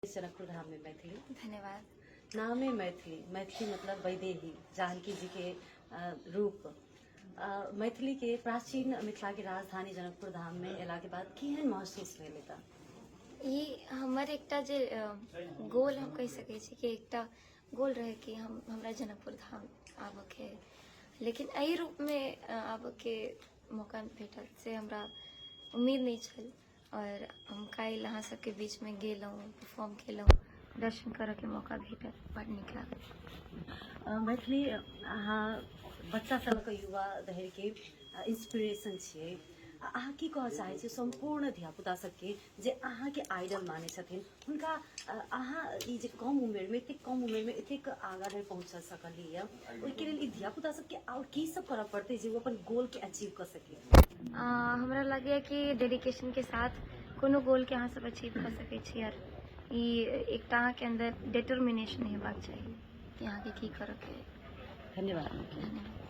जनकपुर धाम में मैथिली। धन्यवाद। नाम है मैथिली, मैथिली मतलब वैदेही, जानकी जी के रूप। मैथिली के प्राचीन मिथिला के राजधानी जनकपुर धाम में एला के बाद केहन महसूस भेल था? ई हमर एकटा जे गोल हम कह सकै छी कि एकटा गोल रहे कि हमरा जनकपुर धाम आबऽ के, लेकिन एहि रूप में आबऽ के मौका भेटल से हमरा उम्मीद नहीं छल। और हम काल्हि अहाँ सबके बीच में गेलहुँ, परफॉर्म केलहुँ, दर्शन करऽ के मौका भेटल, बड़ नीक लागल। मैथिली अहाँ बच्चा सबके युवा धरि के इंस्पिरेशन छियै। अहाँ की कहऽ चाहै छी संपूर्ण धियापुता सबके जे अहाँ के आइडल माने छथिन, हुनका अहाँ ई जे कम उम्र में एतेक कम उम्र में एतेक आगाँ नहीं पहुँच सकली है, ओहिके लेल ई धियापुता सबके और की सब करऽ पड़तै जे वो अपन गोल के अचीव कर सके? हमरा लगैए कि डेडिकेशन के साथ कोनो गोल के अहाँ सब अचीव कर सकै छी। और ई एकटा अहाँ के अंदर डिटर्मिनेशन हेबाक चाही कि अहाँ के की करऽ के। धन्यवाद।